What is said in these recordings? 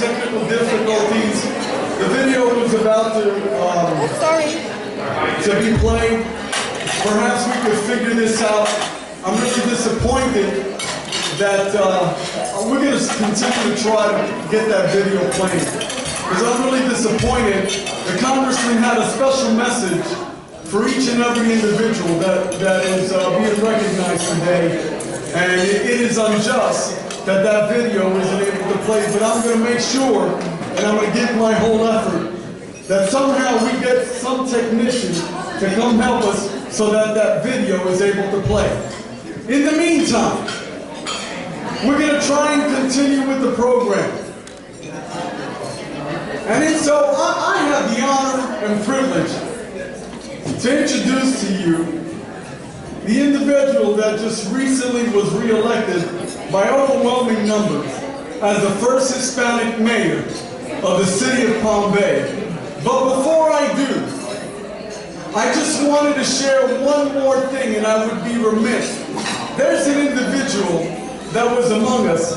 technical difficulties. The video was about to be played. Perhaps we could figure this out. I'm really disappointed that we're going to continue to try to get that video playing. Because I'm really disappointed. The Congressman had a special message for each and every individual that is being recognized today. And it is unjust that that video isn't able to play. But I'm going to make sure, and I'm going to give my whole effort, that somehow we get some technician to come help us so that that video is able to play. In the meantime, we're going to try and continue with the program. And so I have the honor and privilege to introduce to you the individual that just recently was re-elected by overwhelming numbers as the first Hispanic mayor of the city of Palm Bay. But before I do, I just wanted to share one more thing, and I would be remiss. There's an individual that was among us,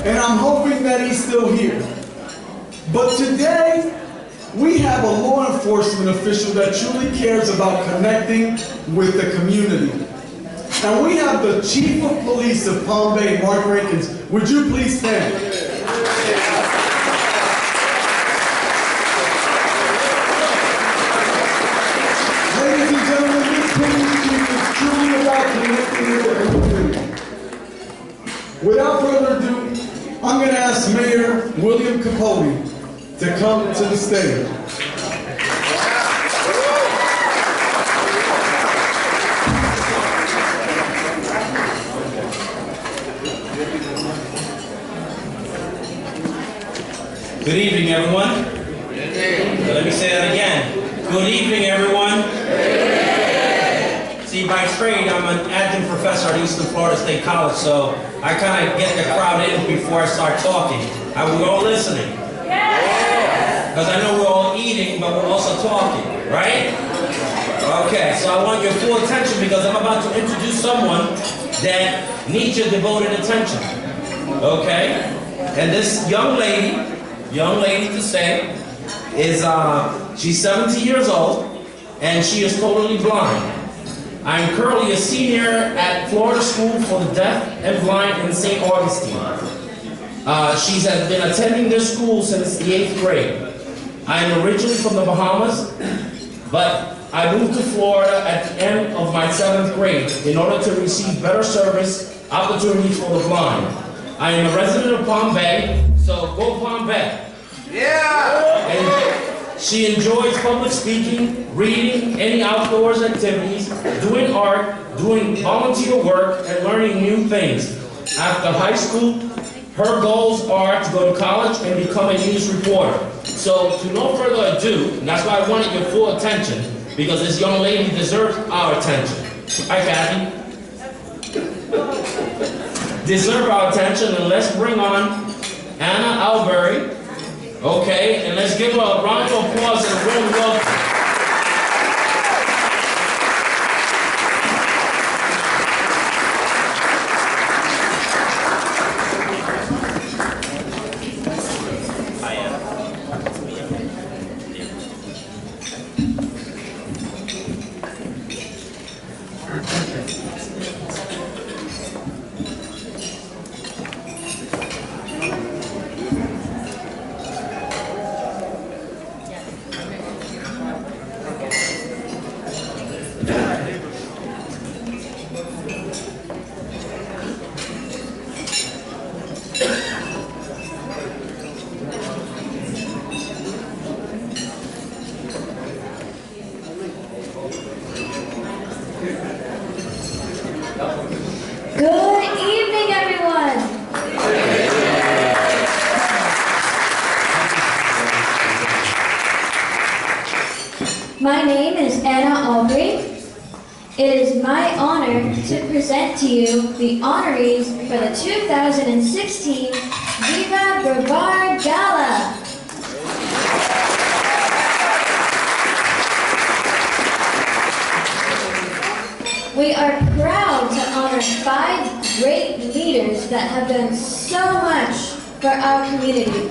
and I'm hoping that he's still here. But today, we have a law enforcement official that truly cares about connecting with the community. And we have the Chief of Police of Palm Bay, Mark Rankins. Would you please stand? Ladies and gentlemen, this police chief is truly about connecting with the community. Without further ado, I'm going to ask Mayor William Capote to come to the stage. Good evening, everyone. Let me say that again. Good evening, everyone. See, by trade, I'm an adjunct professor at Eastern Florida State College, so I kind of get the crowd in before I start talking. Are we all listening? Because I know we're all eating, but we're also talking, right? Okay, so I want your full attention because I'm about to introduce someone that needs your devoted attention. Okay? And this young lady to say, is she's 17 years old, and she is totally blind. I'm currently a senior at Florida School for the Deaf and Blind in St. Augustine. She has been attending this school since the 8th grade. I am originally from the Bahamas, but I moved to Florida at the end of my 7th grade in order to receive better service opportunities for the blind. I am a resident of Palm Bay, so go Palm Bay. Yeah! And she enjoys public speaking, reading, any outdoors activities, doing art, doing volunteer work, and learning new things. After high school, her goals are to go to college and become a news reporter. So, to no further ado, and that's why I wanted your full attention, because this young lady deserves our attention. Hi, Kathy. Deserve our attention, and let's bring on Anna Albury. Okay, and let's give her a round of applause and a warm welcome. Good evening, everyone. My name is Anna Albury. It is my honor to present to you the honorees for the 2016 Viva Brevard Gala. We are proud to honor 5 great leaders that have done so much for our community.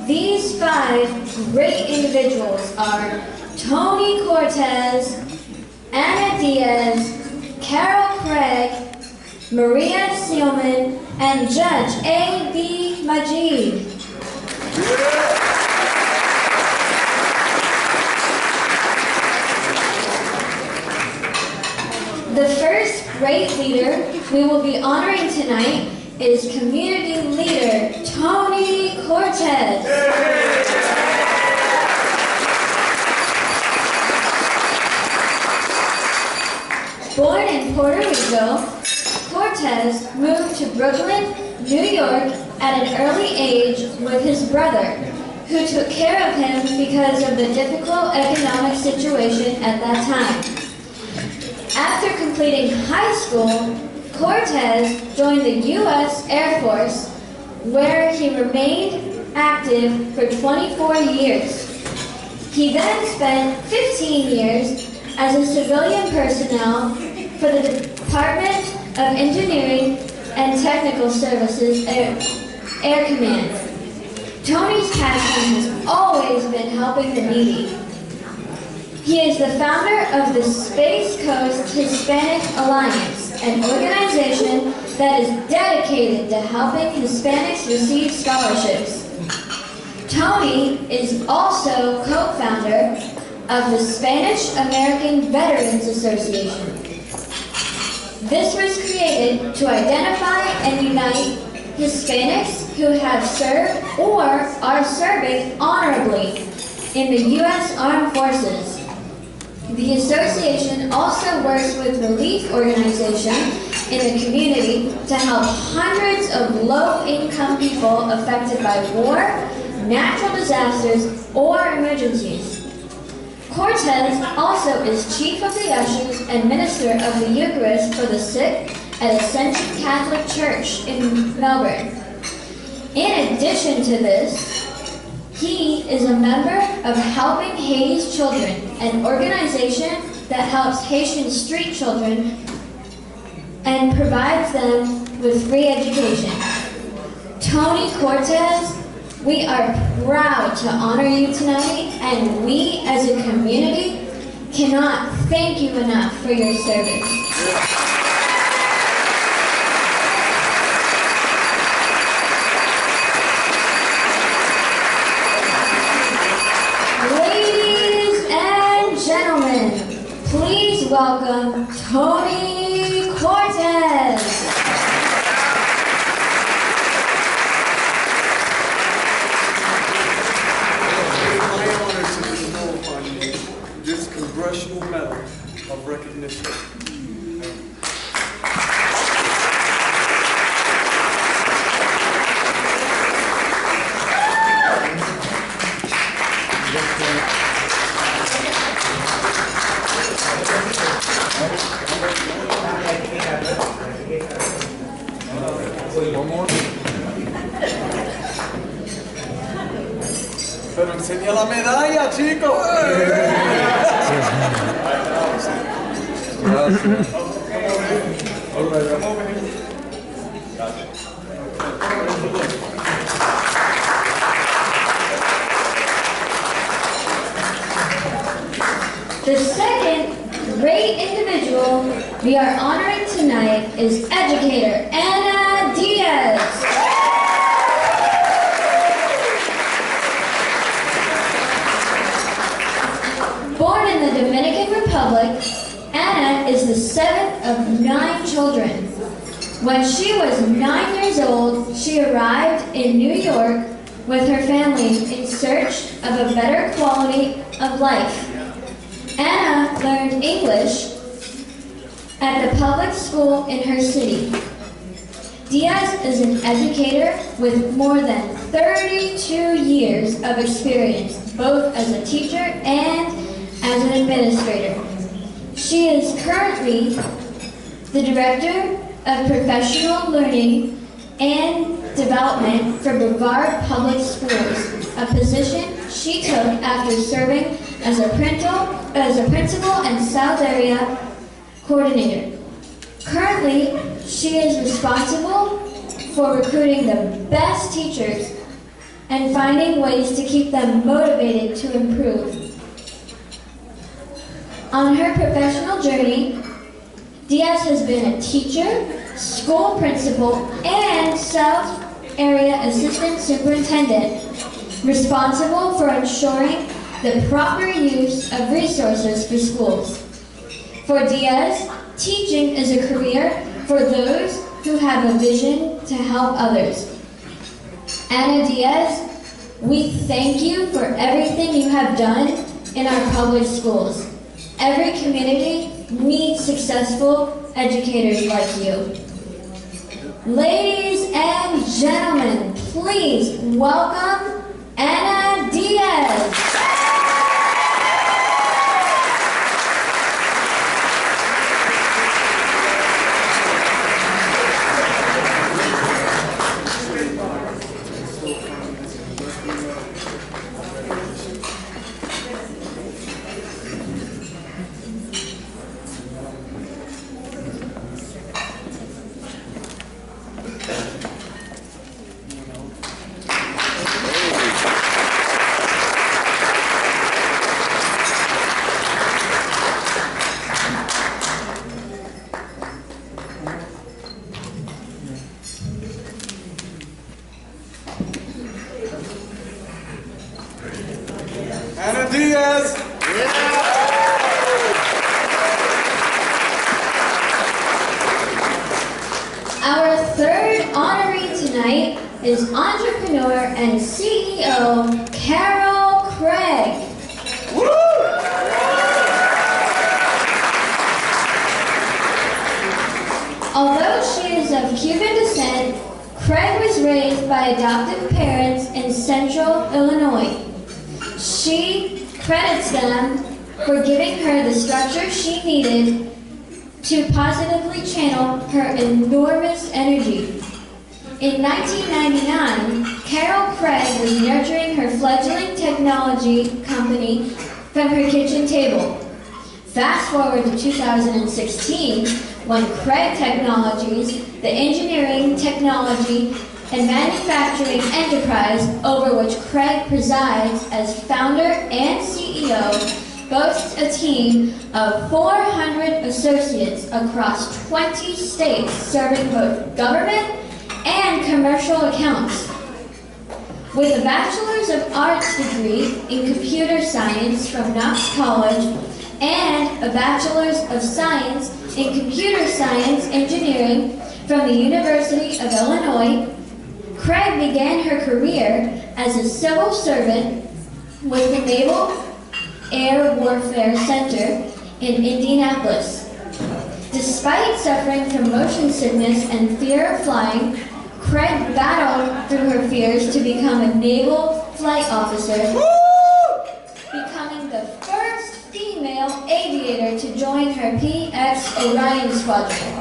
These 5 great individuals are Tony Cortez, Anna Diaz, Carol Craig, Maria Seelman, and Judge A.B. Majid. The first great leader we will be honoring tonight is community leader Tony Cortez. Born in Puerto Rico, Cortez moved to Brooklyn, New York at an early age with his brother, who took care of him because of the difficult economic situation at that time. After completing high school, Cortez joined the U.S. Air Force, where he remained active for 24 years. He then spent 15 years as a civilian personnel for the Department of Engineering and Technical Services Air Command. Tony's passion has always been helping the needy. He is the founder of the Space Coast Hispanic Alliance, an organization that is dedicated to helping Hispanics receive scholarships. Tony is also co-founder of the Spanish American Veterans Association. This was created to identify and unite Hispanics who have served or are serving honorably in the U.S. Armed Forces. The association also works with relief organizations in the community to help hundreds of low-income people affected by war, natural disasters, or emergencies. Cortez also is chief of the ushers and minister of the Eucharist for the sick at Ascension Catholic Church in Melbourne. In addition to this, he is a member of Helping Haiti's Children, an organization that helps Haitian street children and provides them with free education. Tony Cortez, we are proud to honor you tonight, and we as a community cannot thank you enough for your service. Gentlemen, please welcome Tony Cortez. It's my honor to bestow upon you this Congressional Medal of Recognition. Pero enseña la medalla, chicos. The second great individual we are honoring tonight is educator Anna Diaz. Born in the Dominican Republic, Anna is the 7th of 9 children. When she was 9 years old, she arrived in New York with her family in search of a better quality of life. Anna learned English at the public school in her city. Diaz is an educator with more than 32 years of experience, both as a teacher and as an administrator. She is currently the Director of Professional Learning and Development for Brevard Public Schools, a position she took after serving as a principal and South Area coordinator. Currently, she is responsible for recruiting the best teachers and finding ways to keep them motivated to improve. On her professional journey, Diaz has been a teacher, school principal, and South Area Assistant Superintendent, responsible for ensuring the proper use of resources for schools. For Diaz, teaching is a career for those who have a vision to help others. Ana Diaz, we thank you for everything you have done in our public schools. Every community needs successful educators like you. Ladies and gentlemen, please welcome Ana Diaz. Ana Diaz. Our third honoree tonight is entrepreneur and CEO Carol Craig. Although she is of Cuban descent, Craig was raised by adoptive parents in Central Illinois. She credits them for giving her the structure she needed to positively channel her enormous energy. In 1999, Carol Craig was nurturing her fledgling technology company from her kitchen table. Fast forward to 2016, when Craig Technologies, the engineering, technology, and manufacturing enterprise over which Craig presides as founder and CEO, boasts a team of 400 associates across 20 states serving both government and commercial accounts. With a Bachelor's of Arts degree in Computer Science from Knox College and a Bachelor's of Science in Computer Science Engineering from the University of Illinois, Craig began her career as a civil servant with the Naval Air Warfare Center in Indianapolis. Despite suffering from motion sickness and fear of flying, Craig battled through her fears to become a naval flight officer, becoming the first female aviator to join her PX Orion squadron.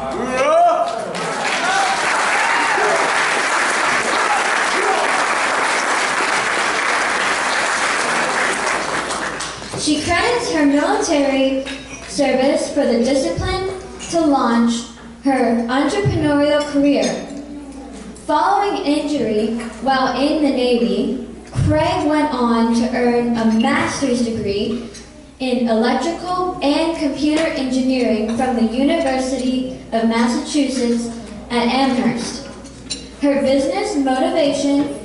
She credits her military service for the discipline to launch her entrepreneurial career. Following injury while in the Navy, Craig went on to earn a master's degree in electrical and computer engineering from the University of Massachusetts at Amherst. Her business motivation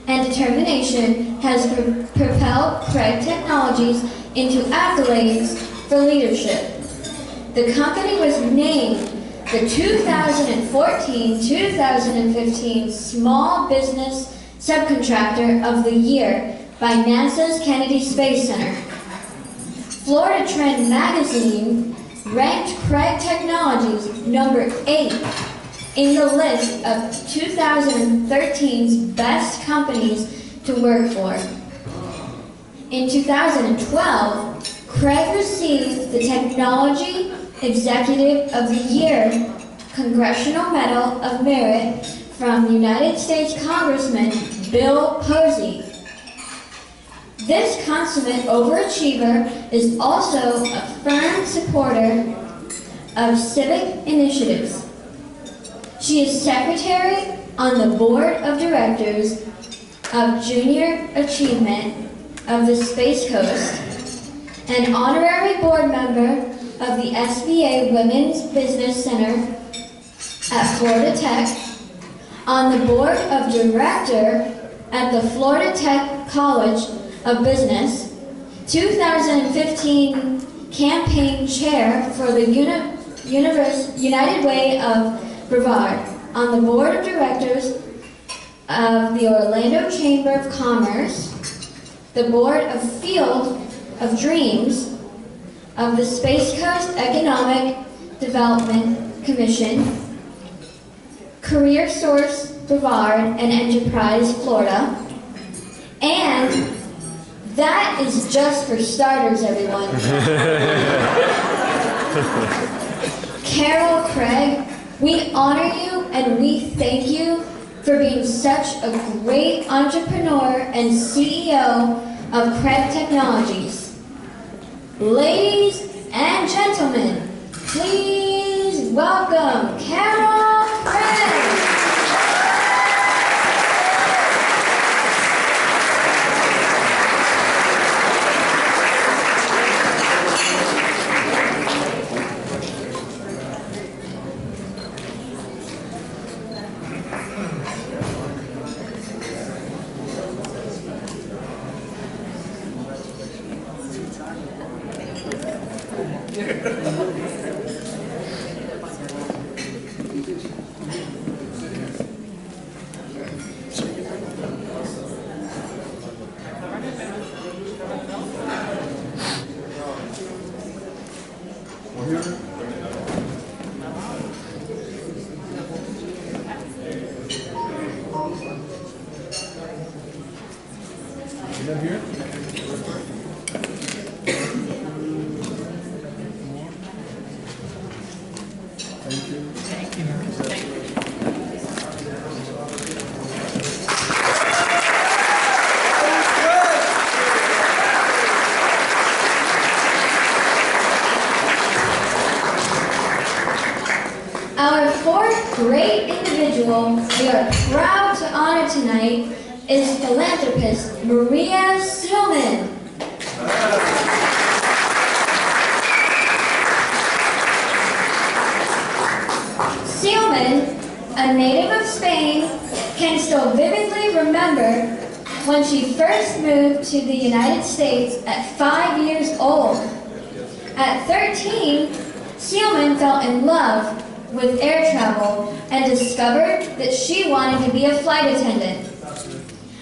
and determination has propelled Craig Technologies into accolades for leadership. The company was named the 2014-2015 Small Business Subcontractor of the Year by NASA's Kennedy Space Center. Florida Trend magazine ranked Craig Technologies number 8 in the list of 2013's best companies to work for. In 2012, Craig received the Technology Executive of the Year Congressional Medal of Merit from United States Congressman Bill Posey. This consummate overachiever is also a firm supporter of civic initiatives. She is Secretary on the Board of Directors of Junior Achievement of the Space Coast, an honorary board member of the SBA Women's Business Center at Florida Tech, on the Board of Director at the Florida Tech College of Business, 2015 Campaign Chair for the United Way of Brevard, on the Board of Directors of the Orlando Chamber of Commerce, the Board of Field of Dreams of the Space Coast Economic Development Commission, Career Source Brevard and Enterprise Florida, and that is just for starters, everyone. Carol Craig, we honor you and we thank you for being such a great entrepreneur and CEO of Craig Technologies. Ladies and gentlemen, please welcome Carol Craig. Our fourth great individual we are proud to honor tonight is philanthropist Maria Seelman. Seelman, a native of Spain, can still vividly remember when she first moved to the United States at 5 years old. At 13, Seelman fell in love with air travel and discovered that she wanted to be a flight attendant.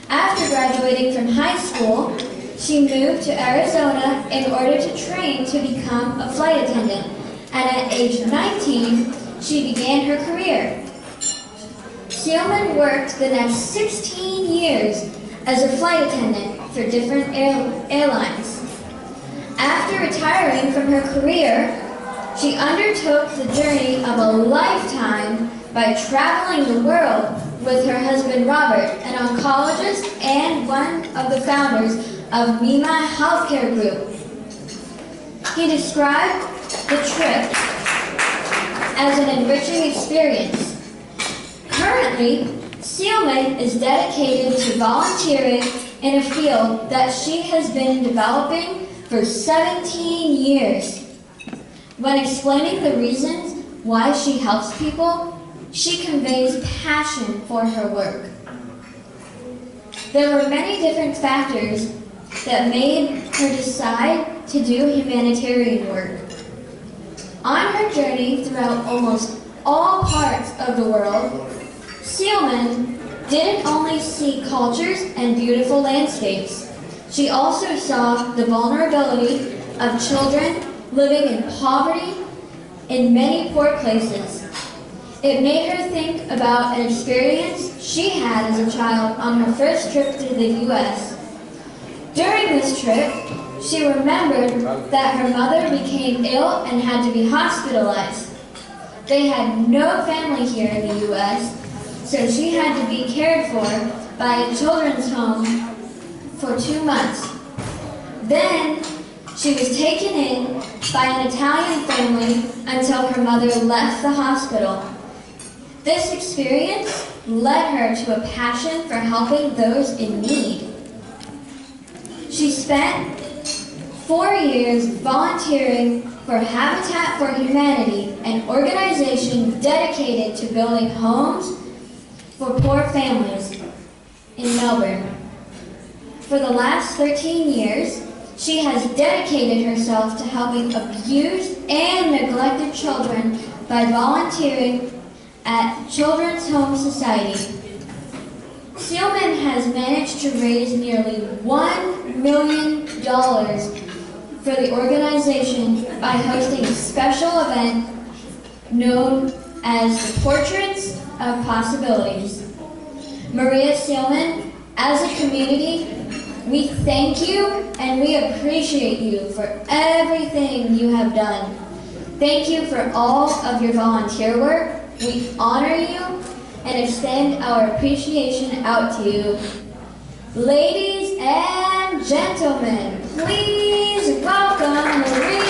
After graduating from high school, she moved to Arizona in order to train to become a flight attendant, and at age 19, she began her career. Seelman worked the next 16 years as a flight attendant for different airlines. After retiring from her career, she undertook the journey of a lifetime by traveling the world with her husband Robert, an oncologist and one of the founders of Mima Healthcare Group. He described the trip as an enriching experience. Currently, Seelman is dedicated to volunteering in a field that she has been developing for 17 years. When explaining the reasons why she helps people, she conveys passion for her work. There were many different factors that made her decide to do humanitarian work. On her journey throughout almost all parts of the world, Seelman didn't only see cultures and beautiful landscapes. She also saw the vulnerability of children living in poverty in many poor places. It made her think about an experience she had as a child on her first trip to the U.S. During this trip, she remembered that her mother became ill and had to be hospitalized. They had no family here in the U.S., so she had to be cared for by a children's home for 2 months. Then, she was taken in by an Italian family until her mother left the hospital. This experience led her to a passion for helping those in need. She spent 4 years volunteering for Habitat for Humanity, an organization dedicated to building homes for poor families in Melbourne. For the last 13 years, she has dedicated herself to helping abused and neglected children by volunteering at Children's Home Society. Seelman has managed to raise nearly $1 million for the organization by hosting a special event known as the Portraits of Possibilities. Maria Seelman, as a community, we thank you and we appreciate you for everything you have done. Thank you for all of your volunteer work. We honor you and extend our appreciation out to you. Ladies and gentlemen, please welcome Maria Seelman.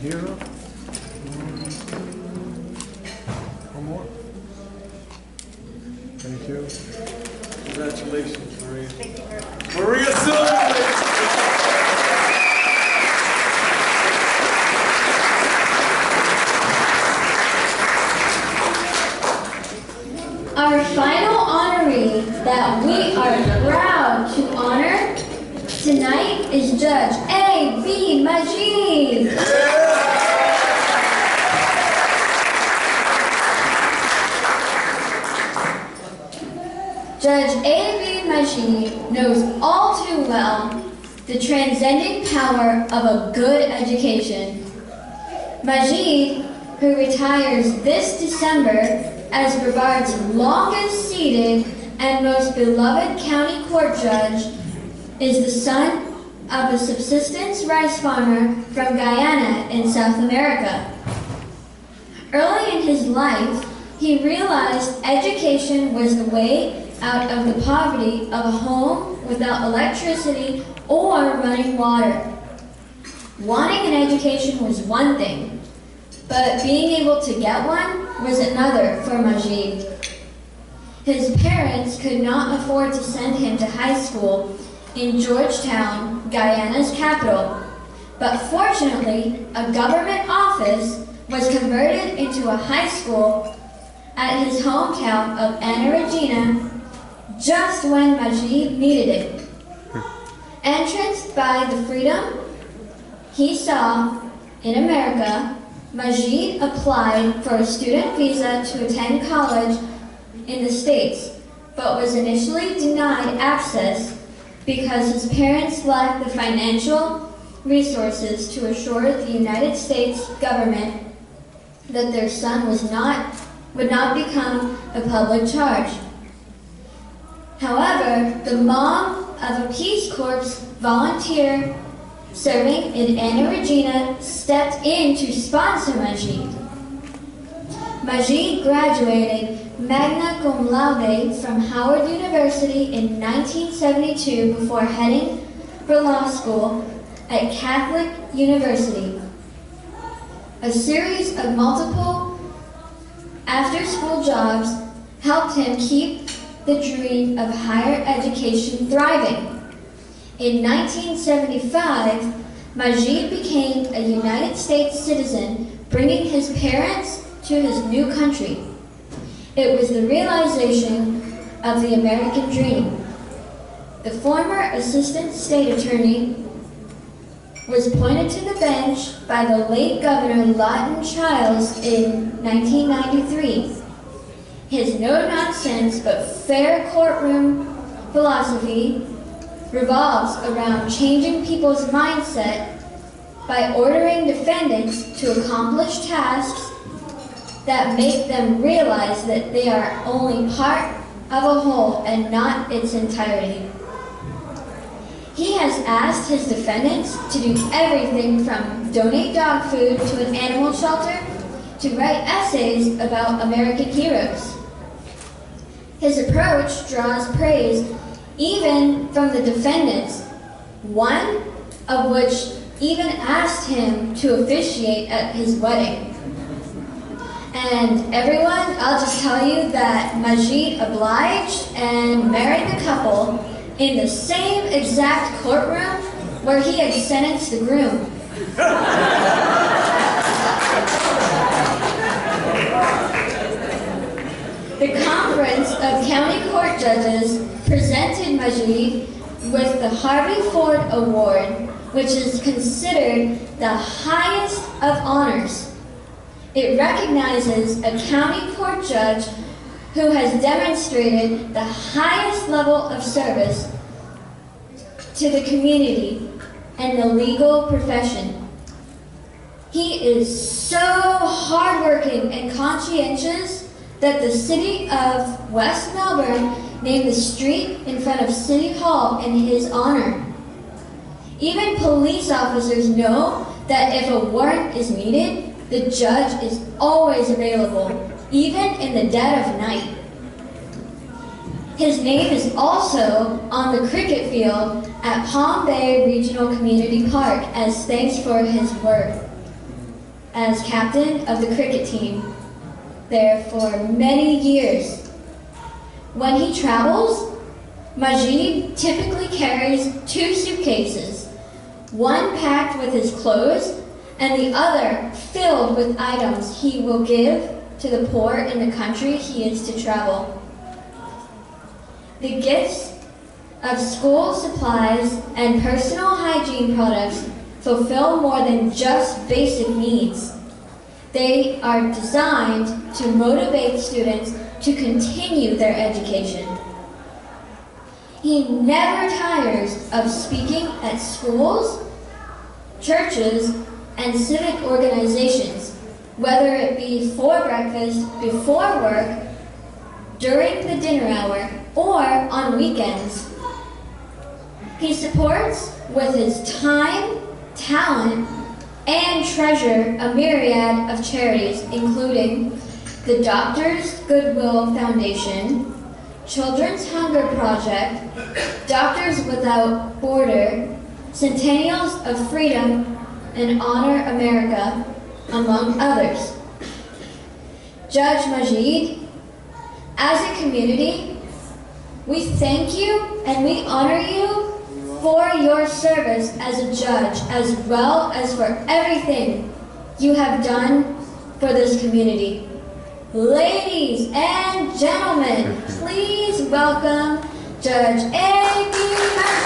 Hero. One more. Thank you. Congratulations, Maria. Thank you very much. Maria Seelman. Our final honoree that we are proud to honor tonight is Judge A.B. Majid. Judge A.B. Majid knows all too well the transcendent power of a good education. Majid, who retires this December as Brevard's longest seated and most beloved county court judge, is the son of a subsistence rice farmer from Guyana in South America. Early in his life, he realized education was the way out of the poverty of a home without electricity or running water. Wanting an education was one thing, but being able to get one was another for Majid. His parents could not afford to send him to high school in Georgetown, Guyana's capital, but fortunately, a government office was converted into a high school at his hometown of Anna Regina just when Majid needed it. Entranced by the freedom he saw in America, Majid applied for a student visa to attend college in the States, but was initially denied access because his parents lacked the financial resources to assure the United States government that their son would not become a public charge. However, the mom of a Peace Corps volunteer serving in Anna Regina stepped in to sponsor Majid. Majid graduated magna cum laude from Howard University in 1972 before heading for law school at Catholic University. A series of multiple after-school jobs helped him keep the dream of higher education thriving. In 1975, Majid became a United States citizen, bringing his parents to his new country. It was the realization of the American dream. The former assistant state attorney was appointed to the bench by the late Governor Lawton Chiles in 1993. His no-nonsense but fair courtroom philosophy revolves around changing people's mindset by ordering defendants to accomplish tasks that make them realize that they are only part of a whole and not its entirety. He has asked his defendants to do everything from donate dog food to an animal shelter to write essays about American heroes. His approach draws praise even from the defendants, one of which even asked him to officiate at his wedding. And everyone, I'll just tell you that Majid obliged and married the couple in the same exact courtroom where he had sentenced the groom. The Conference of County Court Judges presented Majid with the Harvey Ford Award, which is considered the highest of honors. It recognizes a county court judge who has demonstrated the highest level of service to the community and the legal profession. He is so hardworking and conscientious that the city of West Melbourne named the street in front of City Hall in his honor. Even police officers know that if a warrant is needed, the judge is always available, even in the dead of night. His name is also on the cricket field at Palm Bay Regional Community Park as thanks for his work as captain of the cricket team there for many years. When he travels, Majid typically carries 2 suitcases, one packed with his clothes and the other filled with items he will give to the poor in the country he is to travel. The gifts of school supplies and personal hygiene products fulfill more than just basic needs. They are designed to motivate students to continue their education. He never tires of speaking at schools, churches, and civic organizations, whether it be for breakfast, before work, during the dinner hour, or on weekends. He supports with his time, talent, and treasure a myriad of charities, including the Doctors Goodwill Foundation, Children's Hunger Project, Doctors Without Border, Centennials of Freedom, and Honor America, among others. Judge Majid, as a community, we thank you and we honor you for your service as a judge, as well as for everything you have done for this community. Ladies and gentlemen, please welcome Judge A.B. Majid.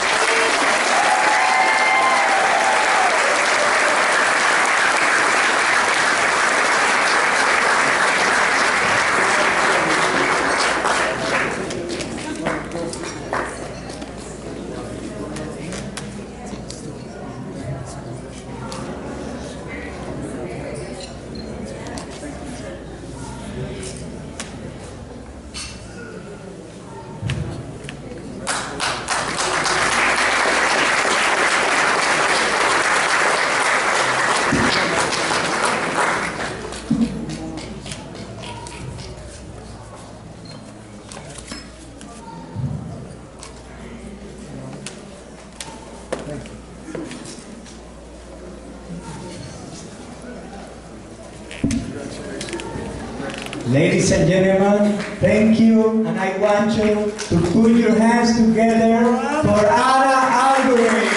Ladies and gentlemen, thank you, and I want you to put your hands together for Anna Albury.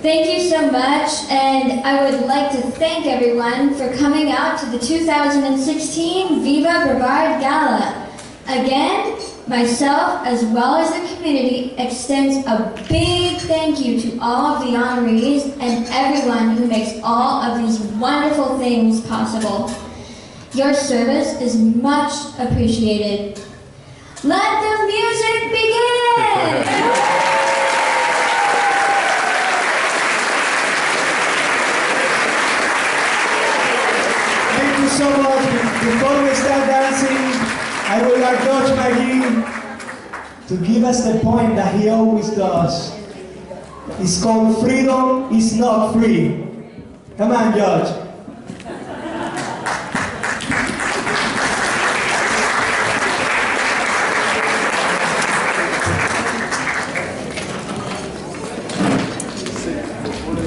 Thank you so much, and I would like to thank everyone for coming out to the 2016 Viva Brevard Gala. Again, myself as well as the community extends a big thank you to all of the honorees and everyone who makes all of these wonderful things possible. Your service is much appreciated. Let the music begin! Thank you so much. Before we start dancing, I would like George McGee to give us the point that he always does. It's called Freedom is Not Free. Come on, George.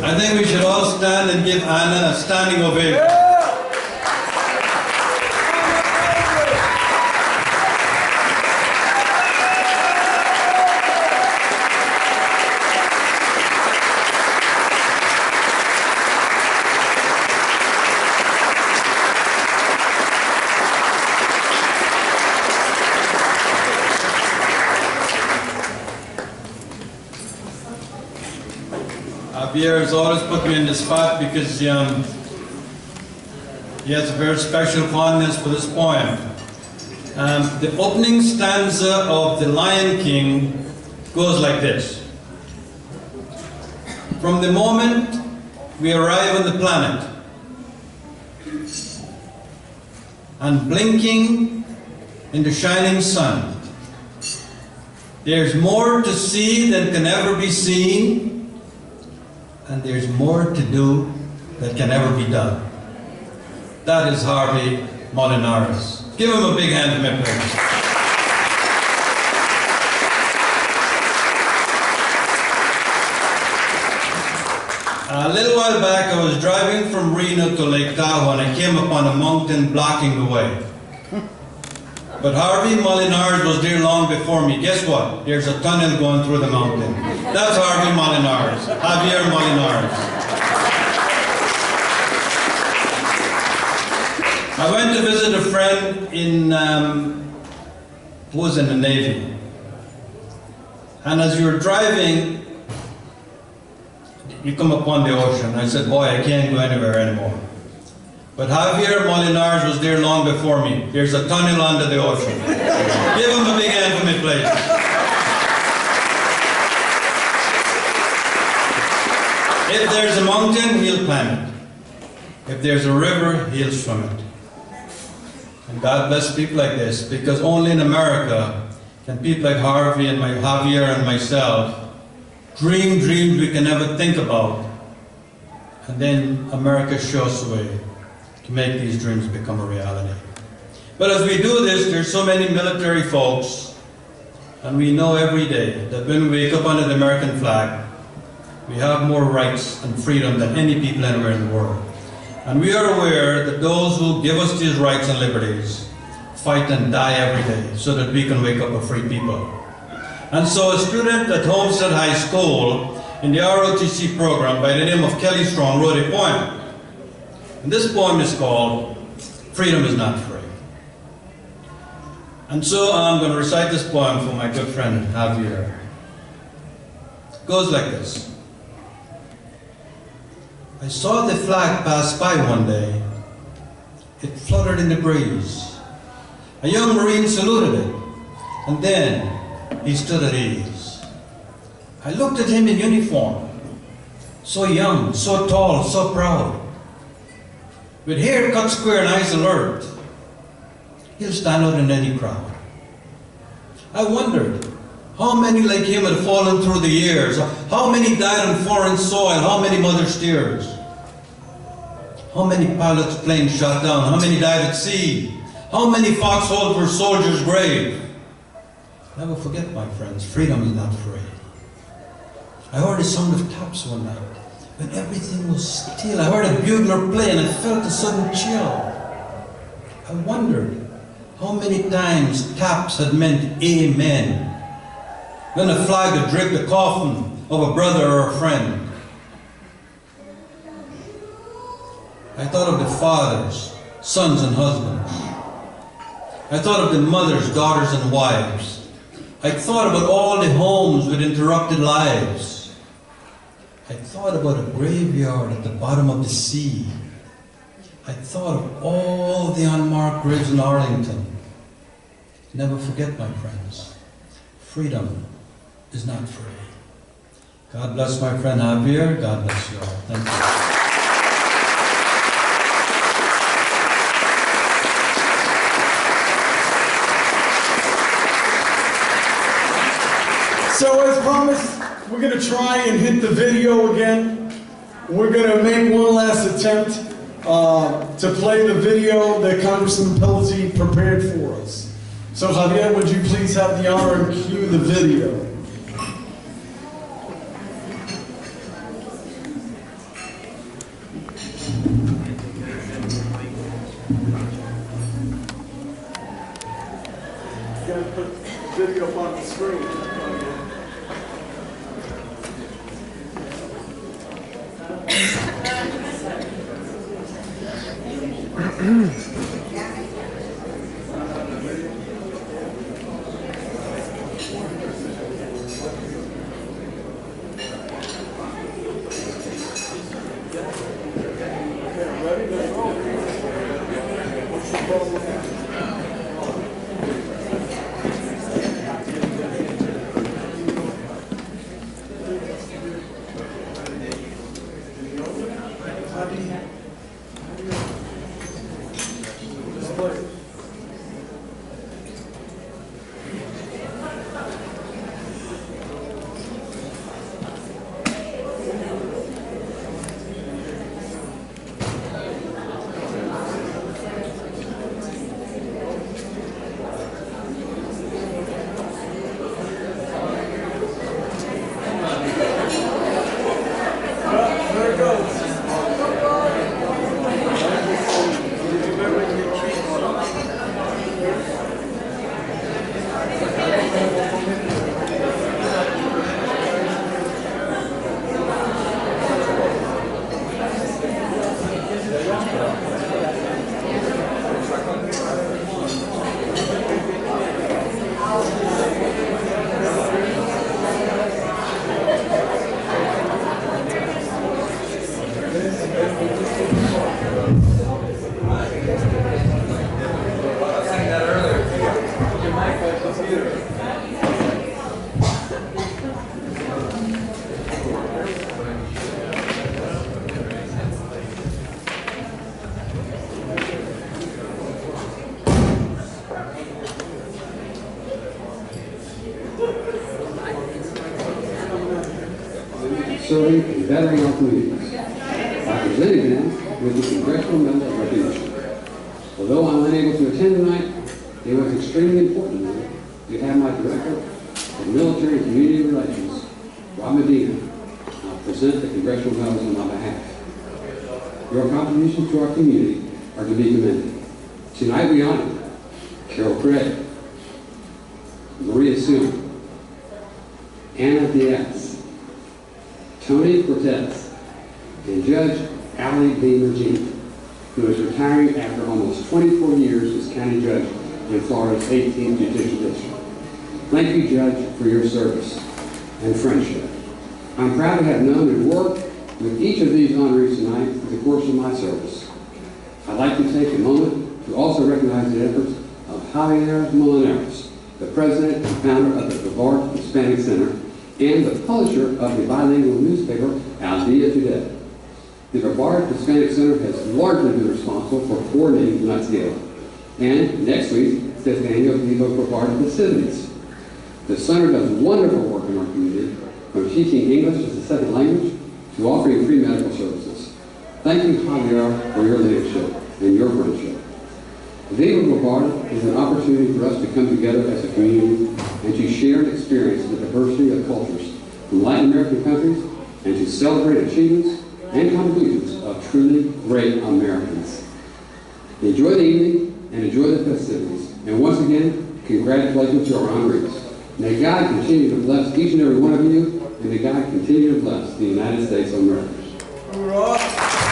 I think we should all stand and give Anna a standing ovation. Javier has always put me in the spot because he has a very special fondness for this poem. The opening stanza of The Lion King goes like this. From the moment we arrive on the planet, and blinking in the shining sun, there's more to see than can ever be seen, and there's more to do that can ever be done. That is Harvey Molinares. Give him a big hand, my please. A little while back, I was driving from Reno to Lake Tahoe, and I came upon a mountain blocking the way. But Harvey Molinares was there long before me. Guess what? There's a tunnel going through the mountain. That's Harvey Molinares, Javier Molinares. I went to visit a friend who was in the Navy. And as you were driving, you come upon the ocean. I said, boy, I can't go anywhere anymore. But Javier Molinares was there long before me. There's a tunnel under the ocean. Give him a big hand for me, please. If there's a mountain, he'll climb it. If there's a river, he'll swim it. And God bless people like this, because only in America can people like Harvey and Javier and myself dream dreams we can never think about. And then America shows the way to make these dreams become a reality. But as we do this, there's so many military folks, and we know every day that when we wake up under the American flag, we have more rights and freedom than any people anywhere in the world. And we are aware that those who give us these rights and liberties fight and die every day so that we can wake up a free people. And so a student at Homestead High School in the ROTC program by the name of Kelly Strong wrote a poem. And this poem is called Freedom is Not Free. And so I'm going to recite this poem for my good friend Javier. It goes like this. I saw the flag pass by one day. It fluttered in the breeze. A young Marine saluted it, and then he stood at ease. I looked at him in uniform, so young, so tall, so proud. With hair cut square and eyes alert, he'll stand out in any crowd. I wondered how many like him had fallen through the years, how many died on foreign soil, how many mothers' tears, how many pilots' planes shot down, how many died at sea, how many foxholes were soldiers' grave. Never forget, my friends, freedom is not free. I heard the sound of taps one night. When everything was still, I heard a bugler play and I felt a sudden chill. I wondered how many times taps had meant amen. When a flag had draped the coffin of a brother or a friend. I thought of the fathers, sons and husbands. I thought of the mothers, daughters and wives. I thought about all the homes with interrupted lives. I thought about a graveyard at the bottom of the sea. I thought of all the unmarked graves in Arlington. Never forget, my friends, freedom is not free. God bless my friend Javier. God bless you all. Thank you. So as promised, we're going to try and hit the video again. We're going to make one last attempt to play the video that Congressman Pelosi prepared for us. So Javier, would you please have the honor and cue the video? You gotta put the video up on the screen. Serving and bettering our communities by presenting them with the Congressional Medal of Recognition. Although I'm unable to attend tonight, it was extremely important to have my Director of Military and Community Relations, Rob Medina, present the Congressional Medals on my behalf. Your contributions to our community are to be commended. Tonight we honor Carol Craig, Maria Sue, Anna Diaz, Tony Cortez, and Judge Allie B. Magee, who is retiring after almost 24 years as county judge in Florida's 18th Judicial District. Thank you, Judge, for your service and friendship. I'm proud to have known and worked with each of these honorees tonight through the course of my service. I'd like to take a moment to also recognize the efforts of Javier Molinares, the president and founder of the Brevard Hispanic Center and the publisher of the bilingual newspaper Al Dia Today. The Brevard Hispanic Center has largely been responsible for coordinating tonight's gala. And next week, fifth annual Viva Brevard festivities. The center does wonderful work in our community, from teaching English as a second language to offering free medical services. Thank you, Javier, for your leadership and your friendship. Viva Brevard is an opportunity for us to come together as a community and to share and experience the diversity of cultures from Latin American countries and to celebrate achievements and contributions of truly great Americans. Enjoy the evening and enjoy the festivities. And once again, congratulations to our honorees. May God continue to bless each and every one of you, and may God continue to bless the United States of America. All right.